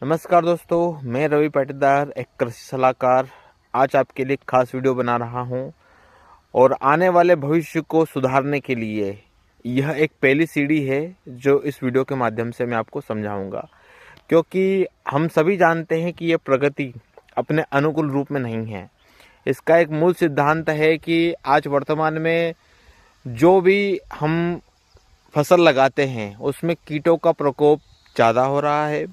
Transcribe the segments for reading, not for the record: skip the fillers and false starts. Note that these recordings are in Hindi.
नमस्कार दोस्तों, मैं रवि पाटीदार, एक कृषि सलाहकार। आज आपके लिए एक खास वीडियो बना रहा हूं और आने वाले भविष्य को सुधारने के लिए यह एक पहली सीढ़ी है जो इस वीडियो के माध्यम से मैं आपको समझाऊंगा। क्योंकि हम सभी जानते हैं कि यह प्रगति अपने अनुकूल रूप में नहीं है। इसका एक मूल सिद्धांत है कि आज वर्तमान में जो भी हम फसल लगाते हैं उसमें कीटों का प्रकोप ज़्यादा हो रहा है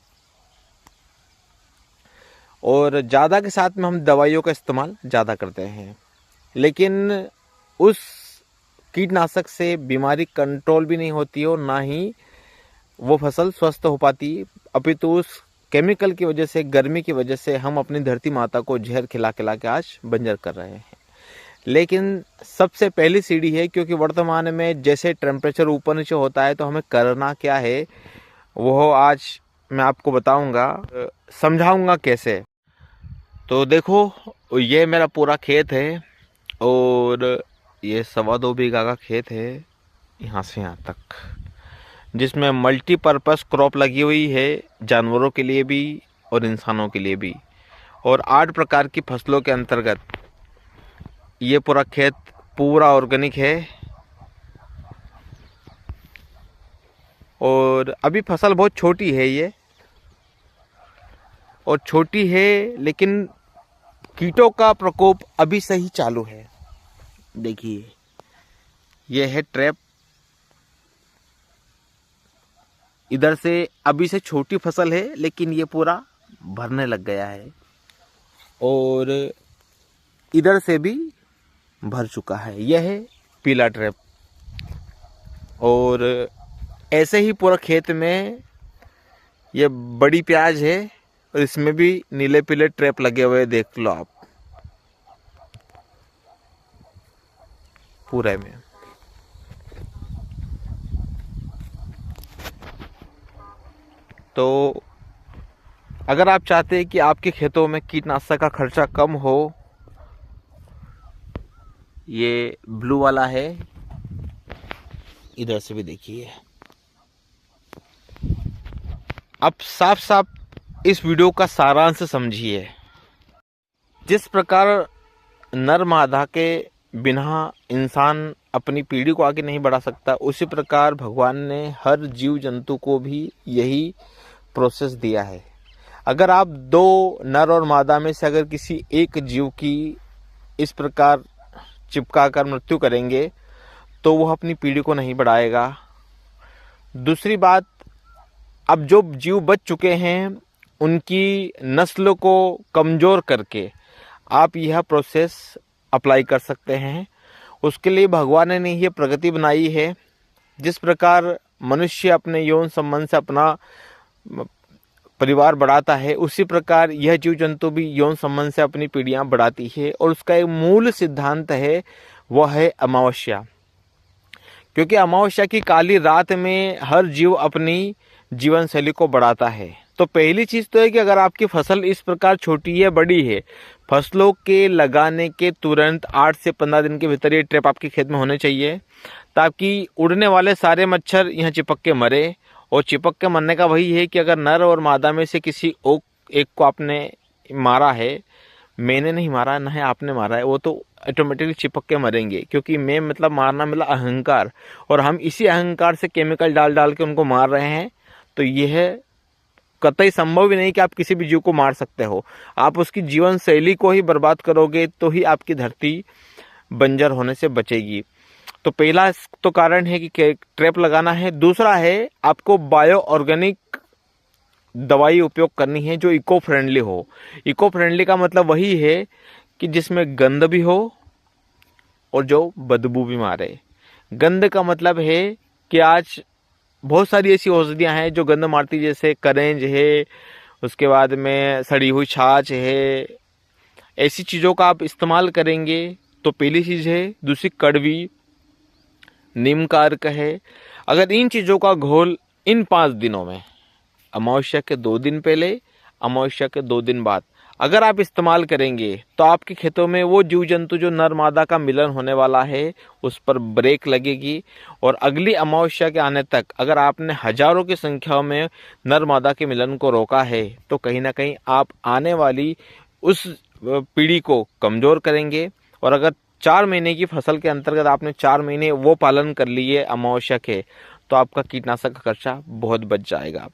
और ज़्यादा के साथ में हम दवाइयों का इस्तेमाल ज़्यादा करते हैं, लेकिन उस कीटनाशक से बीमारी कंट्रोल भी नहीं होती और ना ही वो फसल स्वस्थ हो पाती। अपितु उस केमिकल की वजह से, गर्मी की वजह से हम अपनी धरती माता को जहर खिला खिला के आज बंजर कर रहे हैं। लेकिन सबसे पहली सीढ़ी है, क्योंकि वर्तमान में जैसे टेम्परेचर ऊपर नीचे होता है तो हमें करना क्या है वो आज मैं आपको बताऊंगा, समझाऊंगा कैसे। तो देखो, ये मेरा पूरा खेत है और ये 2.25 बीघा का खेत है यहाँ से यहाँ तक, जिसमें मल्टीपर्पस क्रॉप लगी हुई है, जानवरों के लिए भी और इंसानों के लिए भी। और 8 प्रकार की फसलों के अंतर्गत ये पूरा खेत पूरा ऑर्गेनिक है। और अभी फसल बहुत छोटी है ये, और छोटी है लेकिन कीटों का प्रकोप अभी से ही चालू है। देखिए, यह है ट्रैप। इधर से अभी से छोटी फसल है लेकिन ये पूरा भरने लग गया है और इधर से भी भर चुका है। यह है पीला ट्रैप। और ऐसे ही पूरा खेत में ये बड़ी प्याज है और इसमें भी नीले पीले ट्रैप लगे हुए, देख लो आप पूरे में। तो अगर आप चाहते हैं कि आपके खेतों में कीटनाशक का खर्चा कम हो, ये ब्लू वाला है, इधर से भी देखिए। अब साफ साफ इस वीडियो का सारांश समझिए। जिस प्रकार नर मादा के बिना इंसान अपनी पीढ़ी को आगे नहीं बढ़ा सकता, उसी प्रकार भगवान ने हर जीव जंतु को भी यही प्रोसेस दिया है। अगर आप 2 नर और मादा में से अगर किसी एक जीव की इस प्रकार चिपका कर मृत्यु करेंगे तो वह अपनी पीढ़ी को नहीं बढ़ाएगा। दूसरी बात, अब जो जीव बच चुके हैं उनकी नस्ल को कमज़ोर करके आप यह प्रोसेस अप्लाई कर सकते हैं। उसके लिए भगवान ने यह प्रगति बनाई है। जिस प्रकार मनुष्य अपने यौन संबंध से अपना परिवार बढ़ाता है, उसी प्रकार यह जीव जंतु भी यौन संबंध से अपनी पीढ़ियां बढ़ाती है। और उसका एक मूल सिद्धांत है, वह है अमावस्या। क्योंकि अमावस्या की काली रात में हर जीव अपनी जीवन शैली को बढ़ाता है। तो पहली चीज तो है कि अगर आपकी फसल इस प्रकार छोटी है, बड़ी है, फसलों के लगाने के तुरंत 8 से 15 दिन के भीतर ये ट्रैप आपके खेत में होने चाहिए, ताकि उड़ने वाले सारे मच्छर यहाँ चिपक के मरे। और चिपक के मरने का वही है कि अगर नर और मादा में से किसी एक को आपने मारा है, मैंने नहीं मारा, ना है आपने मारा है, वो तो ऑटोमेटिकली चिपक के मरेंगे। क्योंकि मैं मतलब मारना मतलब अहंकार, और हम इसी अहंकार से केमिकल डाल डाल के उनको मार रहे हैं। तो यह कतई संभव ही नहीं कि आप किसी भी जीव को मार सकते हो। आप उसकी जीवन शैली को ही बर्बाद करोगे तो ही आपकी धरती बंजर होने से बचेगी। तो पहला तो कारण है कि ट्रैप लगाना है। दूसरा है, आपको बायो ऑर्गेनिक दवाई उपयोग करनी है जो इको फ्रेंडली हो। इको फ्रेंडली का मतलब वही है कि जिसमें गंध भी हो और जो बदबू भी मारे। गंध का मतलब है कि आज बहुत सारी ऐसी औषधियां हैं जो गंध मारती, जैसे करेंज है, उसके बाद में सड़ी हुई छाछ है। ऐसी चीज़ों का आप इस्तेमाल करेंगे तो पहली चीज़ है। दूसरी कड़वी, नीम का अर्क है। अगर इन चीज़ों का घोल इन 5 दिनों में, अमावस्या के 2 दिन पहले, अमावस्या के 2 दिन बाद, अगर आप इस्तेमाल करेंगे तो आपके खेतों में वो जीव जंतु जो नर मादा का मिलन होने वाला है उस पर ब्रेक लगेगी। और अगली अमावस्या के आने तक अगर आपने हजारों की संख्या में नर मादा के मिलन को रोका है तो कहीं ना कहीं आप आने वाली उस पीढ़ी को कमज़ोर करेंगे। और अगर 4 महीने की फसल के अंतर्गत आपने 4 महीने वो पालन कर लिए अमावस्या के, तो आपका कीटनाशक का खर्चा बहुत बच जाएगा।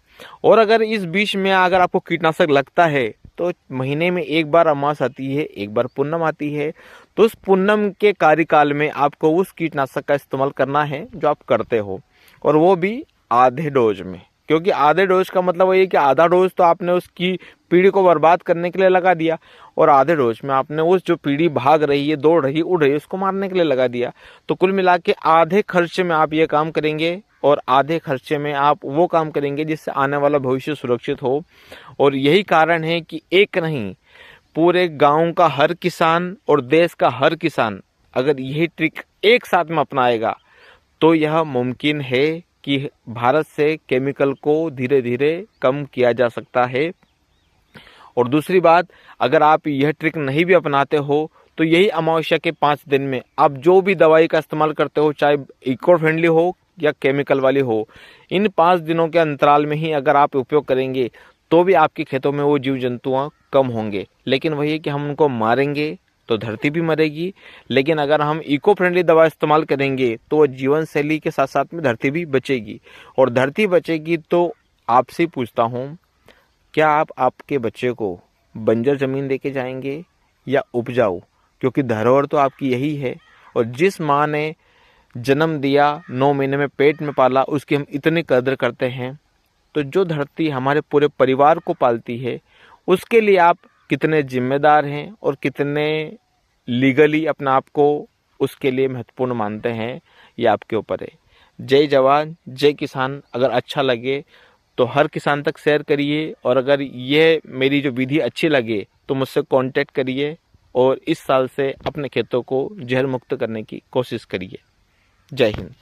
और अगर इस बीच में अगर आपको कीटनाशक लगता है तो महीने में एक बार अमावस आती है, एक बार पूनम आती है, तो उस पूनम के कार्यकाल में आपको उस कीटनाशक का इस्तेमाल करना है जो आप करते हो, और वो भी आधे डोज में। क्योंकि आधे डोज का मतलब वही है कि आधा डोज तो आपने उसकी पीढ़ी को बर्बाद करने के लिए लगा दिया, और आधे डोज में आपने उस जो पीढ़ी भाग रही है, दौड़ रही, उड़ रही है, उसको मारने के लिए लगा दिया। तो कुल मिला के आधे खर्चे में आप ये काम करेंगे और आधे खर्चे में आप वो काम करेंगे जिससे आने वाला भविष्य सुरक्षित हो। और यही कारण है कि एक नहीं, पूरे गांव का हर किसान और देश का हर किसान अगर यही ट्रिक एक साथ में अपनाएगा तो यह मुमकिन है कि भारत से केमिकल को धीरे धीरे कम किया जा सकता है। और दूसरी बात, अगर आप यह ट्रिक नहीं भी अपनाते हो तो यही अमावस्या के 5 दिन में आप जो भी दवाई का इस्तेमाल करते हो, चाहे इको फ्रेंडली हो या केमिकल वाली हो, इन 5 दिनों के अंतराल में ही अगर आप उपयोग करेंगे तो भी आपके खेतों में वो जीव जंतुआं कम होंगे। लेकिन वही है कि हम उनको मारेंगे तो धरती भी मरेगी, लेकिन अगर हम इको फ्रेंडली दवा इस्तेमाल करेंगे तो वो जीवन शैली के साथ साथ में धरती भी बचेगी। और धरती बचेगी तो आपसे पूछता हूँ, क्या आप आपके बच्चे को बंजर ज़मीन देके जाएंगे या उपजाऊ? क्योंकि धरोहर तो आपकी यही है। और जिस माँ ने जन्म दिया, 9 महीने में पेट में पाला, उसकी हम इतनी कदर करते हैं, तो जो धरती हमारे पूरे परिवार को पालती है उसके लिए आप कितने जिम्मेदार हैं और कितने लीगली अपने आप को उसके लिए महत्वपूर्ण मानते हैं, ये आपके ऊपर है। जय जवान जय किसान। अगर अच्छा लगे तो हर किसान तक शेयर करिए, और अगर ये मेरी जो विधि अच्छी लगे तो मुझसे कांटेक्ट करिए और इस साल से अपने खेतों को जहर मुक्त करने की कोशिश करिए। जय हिंद।